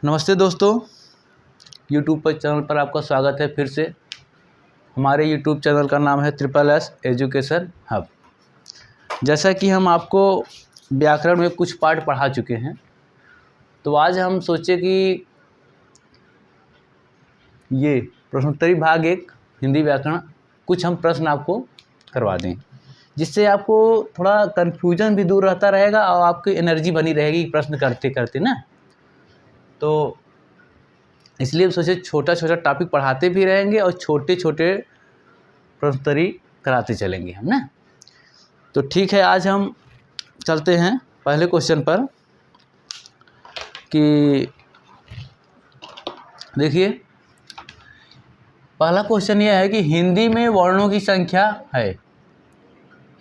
नमस्ते दोस्तों, यूट्यूब पर चैनल पर आपका स्वागत है। फिर से हमारे यूट्यूब चैनल का नाम है SSS एजुकेशन हब। जैसा कि हम आपको व्याकरण में कुछ पार्ट पढ़ा चुके हैं, तो आज हम सोचे कि ये प्रश्नोत्तरी भाग 1 हिंदी व्याकरण कुछ हम प्रश्न आपको करवा दें, जिससे आपको थोड़ा कन्फ्यूजन भी दूर रहता रहेगा और आपकी एनर्जी बनी रहेगी प्रश्न करते करते ना। तो इसलिए हम सोचे छोटा छोटा टॉपिक पढ़ाते भी रहेंगे और छोटे छोटे प्रश्नोत्तरी कराते चलेंगे हम ना। तो ठीक है, आज हम चलते हैं पहले क्वेश्चन पर कि देखिए, पहला क्वेश्चन यह है कि हिंदी में वर्णों की संख्या है।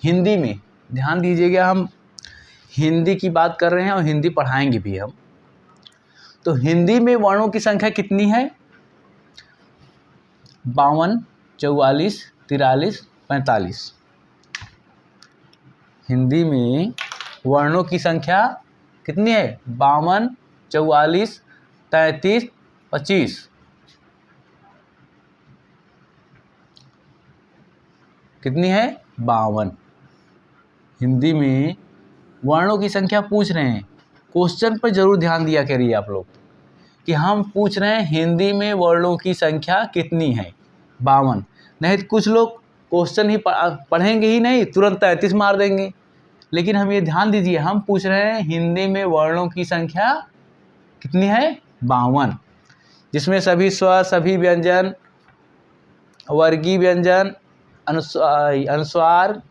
हिंदी में ध्यान दीजिएगा, हम हिंदी की बात कर रहे हैं और हिंदी पढ़ाएंगे भी हम। तो हिंदी में वर्णों की संख्या कितनी है? 52, 44, 43, 45। हिंदी में वर्णों की संख्या कितनी है? 52, 44, 33, 25। कितनी है? 52। हिंदी में वर्णों की संख्या पूछ रहे हैं। क्वेश्चन पर जरूर ध्यान दिया करिए आप लोग कि हम पूछ रहे हैं हिंदी में वर्णों की संख्या कितनी है? 52। नहीं तो कुछ लोग क्वेश्चन ही पढ़ेंगे ही नहीं, तुरंत 33 मार देंगे। लेकिन हम ये ध्यान दीजिए, हम पूछ रहे हैं हिंदी में वर्णों की संख्या कितनी है? 52, जिसमें सभी स्वर, सभी व्यंजन, वर्गीय व्यंजन, अनुस्वार,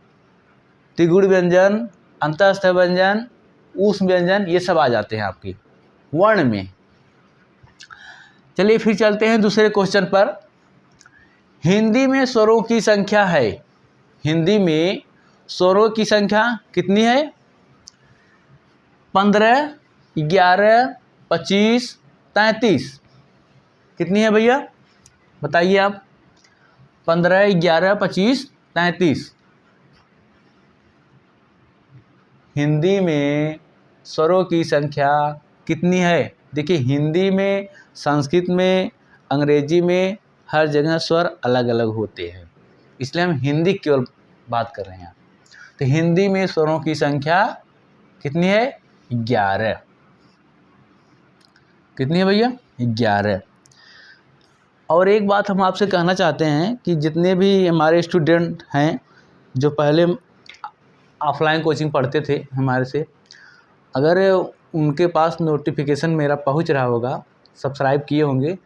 त्रिगुण व्यंजन, अंतःस्थ व्यंजन, ऊष्म व्यंजन, ये सब आ जाते हैं आपकी वर्ण में। चलिए फिर चलते हैं दूसरे क्वेश्चन पर। हिंदी में स्वरों की संख्या है। हिंदी में स्वरों की संख्या कितनी है? 15, 11, 25, 33। कितनी है भैया, बताइए आप? 15, 11, 25, 33। हिंदी में स्वरों की संख्या कितनी है? देखिए, हिंदी में, संस्कृत में, अंग्रेजी में हर जगह स्वर अलग अलग होते हैं, इसलिए हम हिंदी केवल बात कर रहे हैं। तो हिंदी में स्वरों की संख्या कितनी है? 11। कितनी है भैया? 11। और एक बात हम आपसे कहना चाहते हैं कि जितने भी हमारे स्टूडेंट हैं जो पहले ऑफलाइन कोचिंग पढ़ते थे हमारे से, अगर उनके पास नोटिफिकेशन मेरा पहुंच रहा होगा, सब्सक्राइब किए होंगे,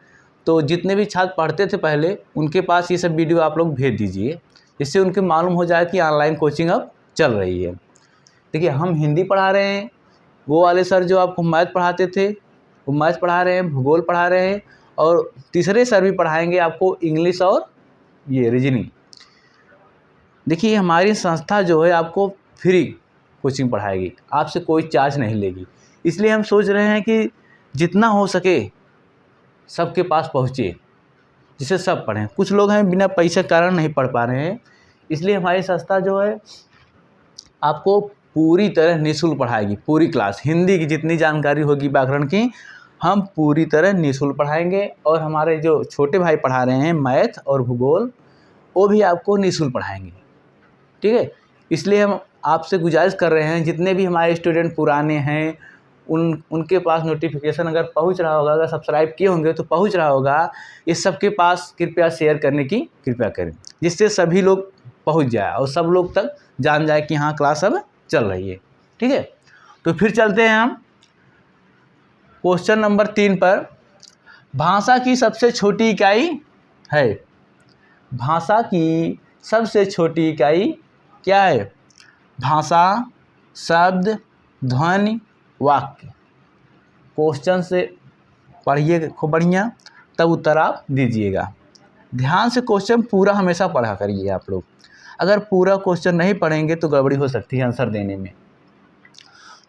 तो जितने भी छात्र पढ़ते थे पहले, उनके पास ये सब वीडियो आप लोग भेज दीजिए, जिससे उनके मालूम हो जाए कि ऑनलाइन कोचिंग अब चल रही है। देखिए, हम हिंदी पढ़ा रहे हैं, वो वाले सर जो आपको मैथ पढ़ाते थे वो मैथ पढ़ा रहे हैं, भूगोल पढ़ा रहे हैं, और तीसरे सर भी पढ़ाएंगे आपको इंग्लिश और ये रीजनिंग। देखिए, हमारी संस्था जो है आपको फ्री कोचिंग पढ़ाएगी, आपसे कोई चार्ज नहीं लेगी। इसलिए हम सोच रहे हैं कि जितना हो सके सबके पास पहुँचे, जिससे सब पढ़ें। कुछ लोग हैं बिना पैसे के कारण नहीं पढ़ पा रहे हैं, इसलिए हमारी संस्था जो है आपको पूरी तरह निःशुल्क पढ़ाएगी। पूरी क्लास हिंदी की जितनी जानकारी होगी व्याकरण की, हम पूरी तरह निःशुल्क पढ़ाएंगे। और हमारे जो छोटे भाई पढ़ा रहे हैं मैथ और भूगोल, वो भी आपको निःशुल्क पढ़ाएंगे। ठीक है, इसलिए हम आपसे गुजारिश कर रहे हैं, जितने भी हमारे स्टूडेंट पुराने हैं उनके पास नोटिफिकेशन अगर पहुंच रहा होगा, अगर सब्सक्राइब किए होंगे तो पहुंच रहा होगा, इस सबके पास कृपया शेयर करने की कृपया करें, जिससे सभी लोग पहुंच जाए और सब लोग तक जान जाए कि हाँ क्लास अब चल रही है। ठीक है, तो फिर चलते हैं हम क्वेश्चन नंबर 3 पर। भाषा की सबसे छोटी इकाई है। भाषा की सबसे छोटी इकाई क्या है? भाषा, शब्द, ध्वनि, वाक्य। क्वेश्चन से पढ़िए खूब बढ़िया, तब उत्तर आप दीजिएगा। ध्यान से क्वेश्चन पूरा हमेशा पढ़ा करिए आप लोग। अगर पूरा क्वेश्चन नहीं पढ़ेंगे तो गड़बड़ी हो सकती है आंसर देने में।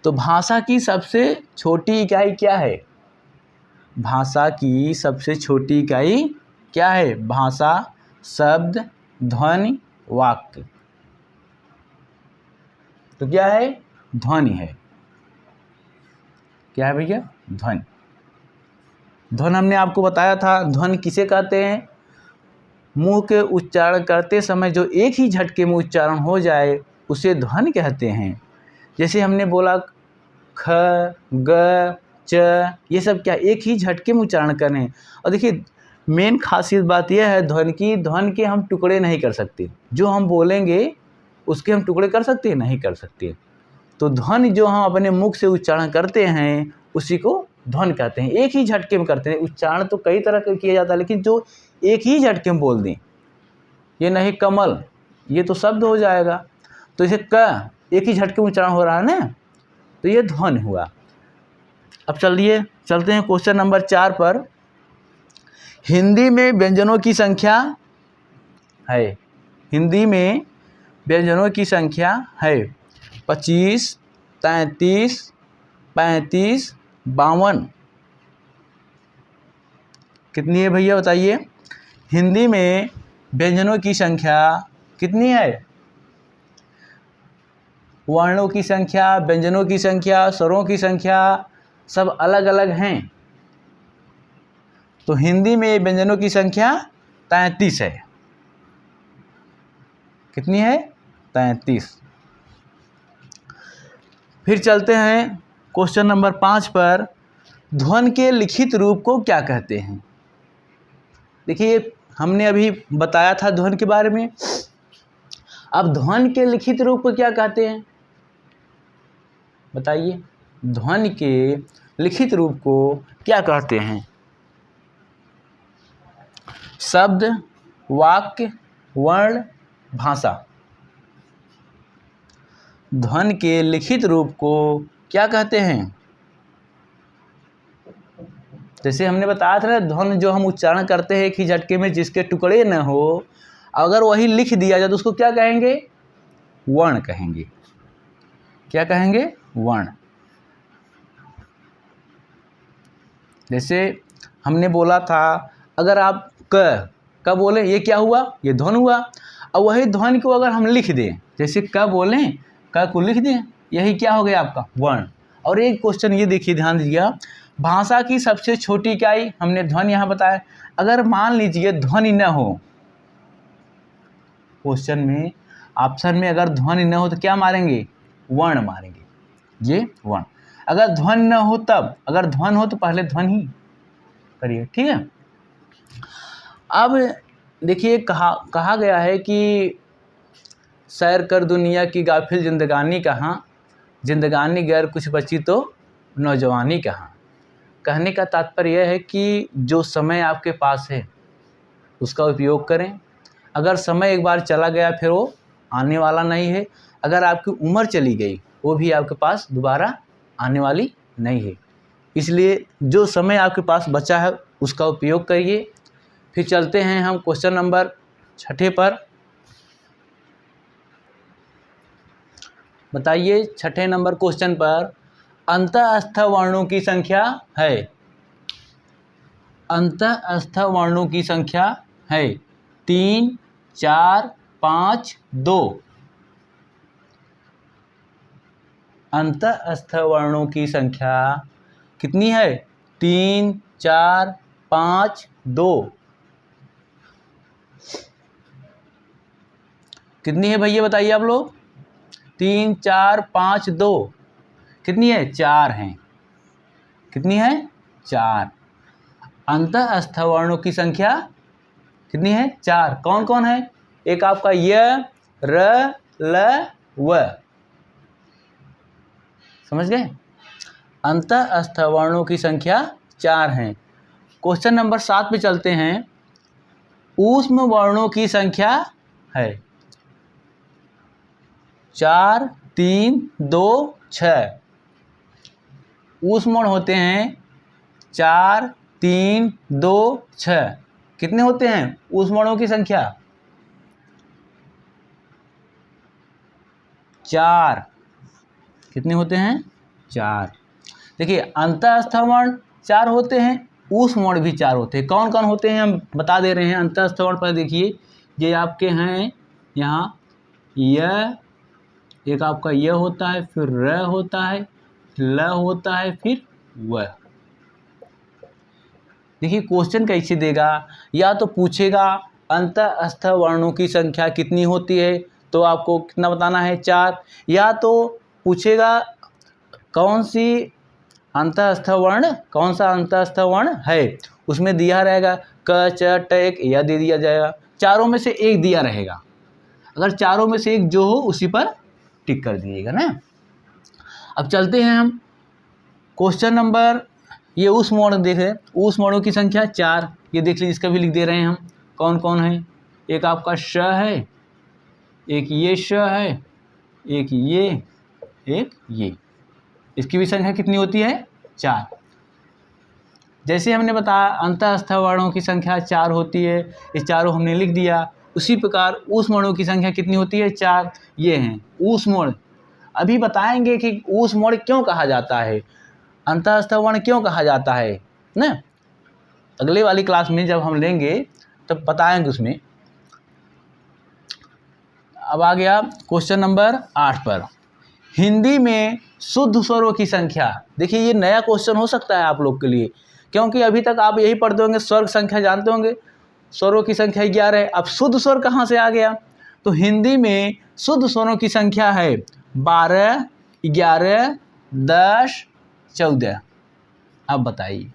तो भाषा की सबसे छोटी इकाई क्या है? भाषा की सबसे छोटी इकाई क्या है? भाषा, शब्द, ध्वनि, वाक्य। तो क्या है? ध्वनि है। क्या है भैया? ध्वनि। ध्वन हमने आपको बताया था, ध्वन किसे कहते हैं? मुंह के उच्चारण करते समय जो एक ही झटके में उच्चारण हो जाए उसे ध्वन कहते हैं। जैसे हमने बोला ख, ग, च, ये सब क्या एक ही झटके में उच्चारण करने हैं। और देखिए मेन खासियत बात यह है ध्वन की, ध्वन के हम टुकड़े नहीं कर सकते। जो हम बोलेंगे उसके हम टुकड़े कर सकते हैं? नहीं कर सकते। तो ध्वन जो हम अपने मुख से उच्चारण करते हैं उसी को ध्वन कहते हैं। एक ही झटके में करते हैं। उच्चारण तो कई तरह का किया जाता है, लेकिन जो एक ही झटके में बोल दें, ये नहीं कमल, ये तो शब्द हो जाएगा। तो इसे क एक ही झटके में उच्चारण हो रहा है ना, तो ये ध्वन हुआ। अब चलिए चलते हैं क्वेश्चन नंबर 4 पर। हिंदी में व्यंजनों की संख्या है, हिंदी में व्यंजनों की संख्या है 25, 33, 35, 52। कितनी है भैया बताइए? हिंदी में व्यंजनों की संख्या कितनी है? वर्णों की संख्या, व्यंजनों की संख्या, स्वरों की संख्या सब अलग अलग हैं। तो हिंदी में व्यंजनों की संख्या 33 है। कितनी है? 33। फिर चलते हैं क्वेश्चन नंबर 5 पर। ध्वन के लिखित रूप को क्या कहते हैं? देखिए हमने अभी बताया था ध्वन के बारे में। अब ध्वन के लिखित रूप को क्या कहते हैं बताइए? ध्वन के लिखित रूप को क्या कहते हैं? शब्द, वाक्य, वर्ण, भाषा। ध्वन के लिखित रूप को क्या कहते हैं? जैसे हमने बताया था ना, ध्वन जो हम उच्चारण करते हैं एक ही झटके में, जिसके टुकड़े न हो, अगर वही लिख दिया जाए तो उसको क्या कहेंगे? वर्ण कहेंगे। क्या कहेंगे? वर्ण। जैसे हमने बोला था अगर आप क बोलें, ये क्या हुआ? ये ध्वन हुआ। अब वही ध्वन को अगर हम लिख दें, जैसे क बोलें, क को लिख दें, यही क्या हो गया आपका? वर्ण। और एक क्वेश्चन ये देखिए, ध्यान दीजिएगा, भाषा की सबसे छोटी इकाई हमने ध्वन यहाँ बताया। अगर मान लीजिए ध्वनि न हो, क्वेश्चन में ऑप्शन में अगर ध्वनि न हो तो क्या मारेंगे? वर्ण मारेंगे। ये वर्ण। अगर ध्वन न हो तब, अगर ध्वन हो तो पहले ध्वन ही करिए, ठीक है। अब देखिए कहा गया है कि सैर कर दुनिया की गाफिल जिंदगानी कहाँ, जिंदगानी गैर कुछ बची तो नौजवानी कहाँ। कहने का तात्पर्य यह है कि जो समय आपके पास है उसका उपयोग करें। अगर समय एक बार चला गया फिर वो आने वाला नहीं है। अगर आपकी उम्र चली गई वो भी आपके पास दोबारा आने वाली नहीं है। इसलिए जो समय आपके पास बचा है उसका उपयोग करिए। फिर चलते हैं हम क्वेश्चन नंबर 6 पर। बताइए 6 नंबर क्वेश्चन पर, अंतःस्थ वर्णों की संख्या है। अंतःस्थ वर्णों की संख्या है 3, 4, 5, 2। अंतःस्थ वर्णों की संख्या कितनी है? 3, 4, 5, 2। कितनी है भैया बताइए आप लोग? 3, 4, 5, 2। कितनी है? 4 हैं। कितनी है? 4। अंतःस्थ वर्णों की संख्या कितनी है? 4। कौन कौन है? एक आपका य, र, ल, व। समझ गए? अंतःस्थ वर्णों की संख्या 4 हैं। क्वेश्चन नंबर 7 पे चलते हैं। ऊष्म वर्णों की संख्या है 4, 3, 2, 6। ऊष्म वर्ण होते हैं 4, 3, 2, 6। कितने होते हैं ऊष्म वर्णों की संख्या? 4। कितने होते हैं? 4। देखिए अंतःस्थ वर्ण 4 होते हैं, ऊष्म वर्ण भी 4 होते हैं। कौन कौन होते हैं हम बता दे रहे हैं। अंतःस्थ वर्ण पर देखिए ये आपके हैं यहाँ य, एक आपका य होता है, फिर र होता है, ल होता है, फिर व। देखिए क्वेश्चन कैसे देगा, या तो पूछेगा अंतःस्थ वर्णों की संख्या कितनी होती है, तो आपको कितना बताना है 4, या तो पूछेगा कौन सा अंतःस्थ वर्ण है, उसमें दिया रहेगा क च ट एक, या दे दिया जाएगा, चारों में से एक दिया रहेगा, अगर चारों में से एक जो हो उसी पर टिक कर दीजिएगा ना। अब चलते हैं हम क्वेश्चन नंबर, ये उस वर्ण देख रहे हैं, उस वर्णों की संख्या 4, ये देख लीजिए, इसका भी लिख दे रहे हैं हम कौन कौन है। एक आपका श है, एक ये श है, एक ये, इसकी भी संख्या कितनी होती है 4। जैसे हमने बताया अंतःस्थ वर्णों की संख्या 4 होती है, इस चारों हमने लिख दिया। उसी प्रकार ऊष्म वर्णों की संख्या कितनी होती है 4, ये हैं ऊष्म वर्ण। अभी बताएंगे कि ऊष्म वर्ण क्यों कहा जाता है, अंतःस्थ वर्ण क्यों कहा जाता है ना, अगले वाली क्लास में जब हम लेंगे तब बताएंगे उसमें। अब आ गया क्वेश्चन नंबर 8 पर, हिंदी में शुद्ध स्वरों की संख्या। देखिए ये नया क्वेश्चन हो सकता है आप लोग के लिए, क्योंकि अभी तक आप यही पढ़ते होंगे, स्वर संख्या जानते होंगे, स्वरों की संख्या 11 है, अब शुद्ध स्वर कहाँ से आ गया। तो हिंदी में शुद्ध स्वरों की संख्या है 12, 11, 10, 14। अब बताइए,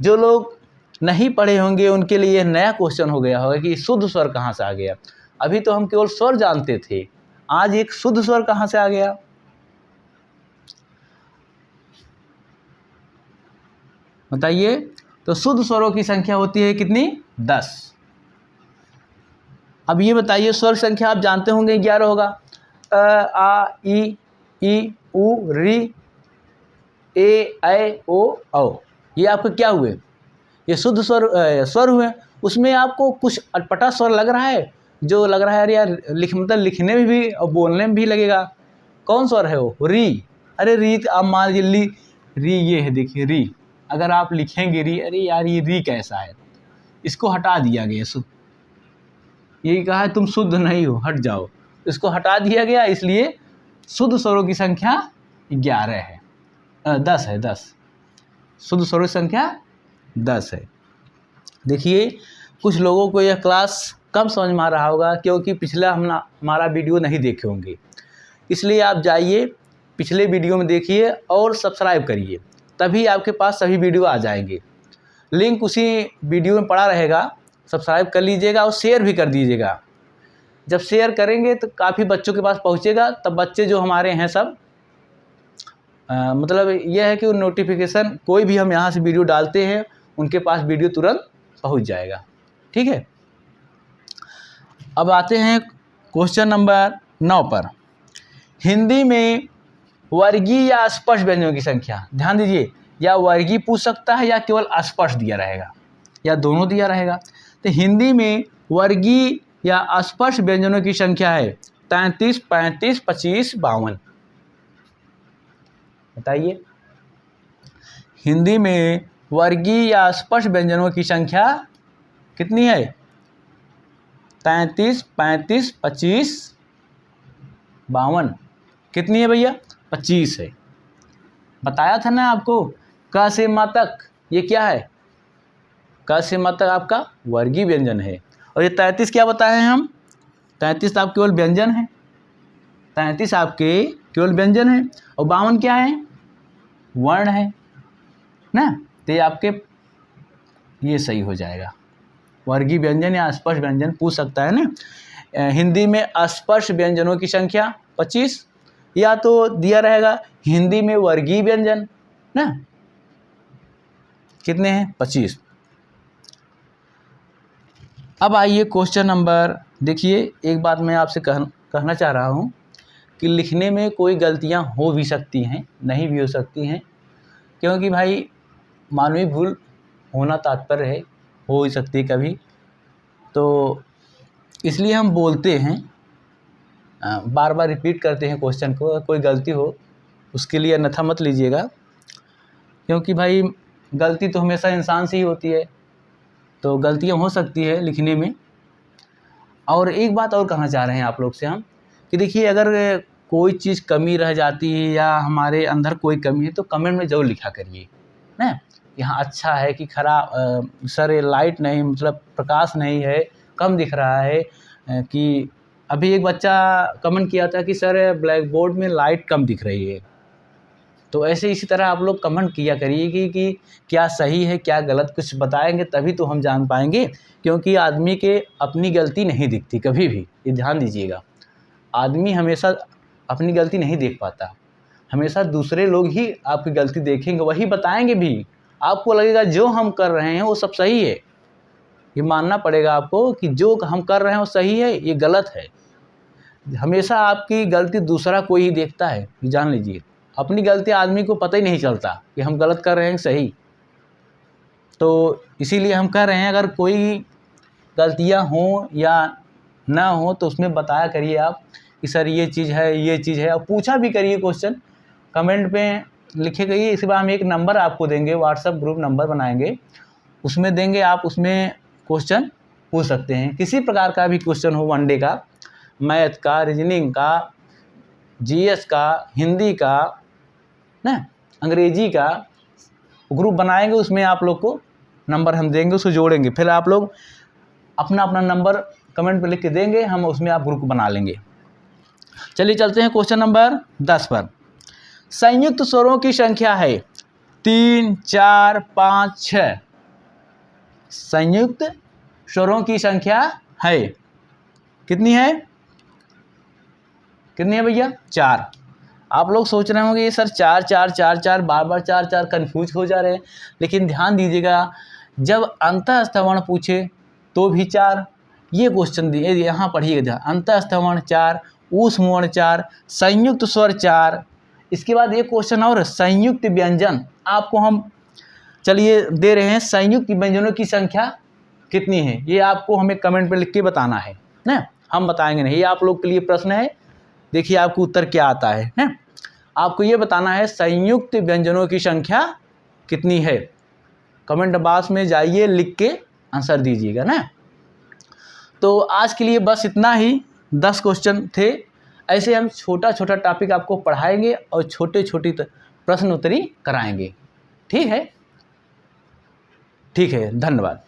जो लोग नहीं पढ़े होंगे उनके लिए यह नया क्वेश्चन हो गया होगा कि शुद्ध स्वर कहाँ से आ गया। अभी तो हम केवल स्वर जानते थे, आज एक शुद्ध स्वर कहाँ से आ गया। बताइए, तो शुद्ध स्वरों की संख्या होती है कितनी 10। अब ये बताइए, स्वर संख्या आप जानते होंगे 11 होगा, अ आ ई उ री ए ऐ ओ औ, ये आपके क्या हुए, ये शुद्ध स्वर हुए। उसमें आपको कुछ अटपटा स्वर लग रहा है, जो लग रहा है अरे यार मतलब लिखने में भी और बोलने में भी लगेगा, कौन स्वर है वो, री। अरे री आप मान लीजिए री, ये है देखिए री, अगर आप लिखेंगे री, अरे यार ये री कैसा है, इसको हटा दिया गया, यही कहा है तुम शुद्ध नहीं हो, हट जाओ, इसको हटा दिया गया, इसलिए शुद्ध स्वरों की संख्या 11 है, 10 है, 10 शुद्ध स्वरों की संख्या 10 है। देखिए कुछ लोगों को यह क्लास कम समझ में आ रहा होगा, क्योंकि पिछला हमारा वीडियो नहीं देखे होंगे, इसलिए आप जाइए पिछले वीडियो में देखिए और सब्सक्राइब करिए, तभी आपके पास सभी वीडियो आ जाएंगे। लिंक उसी वीडियो में पड़ा रहेगा, सब्सक्राइब कर लीजिएगा और शेयर भी कर दीजिएगा। जब शेयर करेंगे तो काफ़ी बच्चों के पास पहुंचेगा, तब बच्चे जो हमारे हैं सब मतलब यह है कि नोटिफिकेशन कोई भी हम यहाँ से वीडियो डालते हैं उनके पास वीडियो तुरंत पहुंच जाएगा। ठीक है, अब आते हैं क्वेश्चन नंबर 9 पर, हिंदी में वर्गीय या स्पर्श व्यंजनों की संख्या। ध्यान दीजिए, या वर्गीय पूछ सकता है या केवल स्पर्श दिया रहेगा, या दोनों दिया रहेगा। तो हिंदी में वर्गीय या स्पर्श व्यंजनों की संख्या है 33, 35, 25, 52। बताइए, हिंदी में वर्गीय या स्पर्श व्यंजनों की संख्या कितनी है 33, 35, 25, 52। कितनी है भैया 25 है। बताया था ना आपको, क से म तक ये क्या है, क से म तक आपका वर्गीय व्यंजन है। और ये 33 क्या बताए हैं हम, 33 आप केवल व्यंजन है, 33 आपके केवल व्यंजन है, और 52 क्या है, वर्ण है ना। तो ये आपके ये सही हो जाएगा, वर्गीय व्यंजन या स्पर्श व्यंजन पूछ सकता है ना। हिंदी में स्पर्श व्यंजनों की संख्या 25, या तो दिया रहेगा हिंदी में वर्गीय व्यंजन ना, कितने हैं 25। अब आइए क्वेश्चन नंबर, देखिए एक बात मैं आपसे कहना चाह रहा हूँ कि लिखने में कोई गलतियाँ हो भी सकती हैं, नहीं भी हो सकती हैं, क्योंकि भाई मानवीय भूल होना तात्पर्य है, हो ही सकती है कभी, तो इसलिए हम बोलते हैं, बार बार रिपीट करते हैं क्वेश्चन को। कोई गलती हो उसके लिए अन्यथा मत लीजिएगा, क्योंकि भाई गलती तो हमेशा इंसान से ही होती है, तो गलतियाँ हो सकती है लिखने में। और एक बात और कहना चाह रहे हैं आप लोग से हम कि देखिए, अगर कोई चीज़ कमी रह जाती है या हमारे अंदर कोई कमी है तो कमेंट में ज़रूर लिखा करिए, ना, यहाँ अच्छा है कि खराब, सर ये लाइट नहीं, मतलब प्रकाश नहीं है, कम दिख रहा है, कि अभी एक बच्चा कमेंट किया था कि सर ब्लैक बोर्ड में लाइट कम दिख रही है। तो ऐसे इसी तरह आप लोग कमेंट किया करिए कि क्या सही है क्या गलत, कुछ बताएंगे तभी तो हम जान पाएंगे, क्योंकि आदमी के अपनी गलती नहीं दिखती कभी भी, ये ध्यान दीजिएगा। आदमी हमेशा अपनी गलती नहीं देख पाता, हमेशा दूसरे लोग ही आपकी गलती देखेंगे, वही बताएंगे भी। आपको लगेगा जो हम कर रहे हैं वो सब सही है, ये मानना पड़ेगा आपको कि जो हम कर रहे हैं वो सही है, ये गलत है। हमेशा आपकी गलती दूसरा कोई ही देखता है, ये जान लीजिए। अपनी गलती आदमी को पता ही नहीं चलता कि हम गलत कर रहे हैं सही। तो इसीलिए हम कह रहे हैं, अगर कोई गलतियां हों या ना हो तो उसमें बताया करिए आप कि सर ये चीज़ है, ये चीज़ है, और पूछा भी करिए क्वेश्चन, कमेंट पे लिखे करिए। इसके बाद हम एक नंबर आपको देंगे, व्हाट्सएप ग्रुप नंबर बनाएंगे, उसमें देंगे, आप उसमें क्वेश्चन पूछ सकते हैं, किसी प्रकार का भी क्वेश्चन हो, वनडे का, मैथ का, रीजनिंग का, जीएस का, हिंदी का, ना अंग्रेजी का, ग्रुप बनाएंगे, उसमें आप लोग को नंबर हम देंगे, उसको जोड़ेंगे, फिर आप लोग अपना अपना नंबर कमेंट पे लिख के देंगे, हम उसमें आप ग्रुप बना लेंगे। चलिए चलते हैं क्वेश्चन नंबर 10 पर। संयुक्त स्वरों की संख्या है 3, 4, 5, 6। संयुक्त स्वरों की संख्या है कितनी है, कितनी है भैया? 4। आप लोग सोच रहे होंगे ये सर 4 4 4 4 बार बार 4 4 कन्फ्यूज हो जा रहे हैं, लेकिन ध्यान दीजिएगा, जब अंतःस्थवर्ण पूछे तो भी 4, ये क्वेश्चन दिए, यहाँ पढ़िएगा, अंतःस्थवर्ण 4, ऊष्मवर्ण 4, संयुक्त स्वर 4। इसके बाद एक क्वेश्चन और, संयुक्त व्यंजन आपको हम चलिए दे रहे हैं, संयुक्त व्यंजनों की संख्या कितनी है, ये आपको हमें कमेंट पे लिख के बताना है ना, हम बताएंगे नहीं, ये आप लोग के लिए प्रश्न है। देखिए आपको उत्तर क्या आता है ना, आपको ये बताना है संयुक्त व्यंजनों की संख्या कितनी है। कमेंट बॉक्स में जाइए, लिख के आंसर दीजिएगा ना। तो आज के लिए बस इतना ही, 10 क्वेश्चन थे। ऐसे हम छोटा छोटा टॉपिक आपको पढ़ाएंगे और छोटे छोटी प्रश्न उत्तरी कराएंगे। ठीक है, ठीक है, धन्यवाद।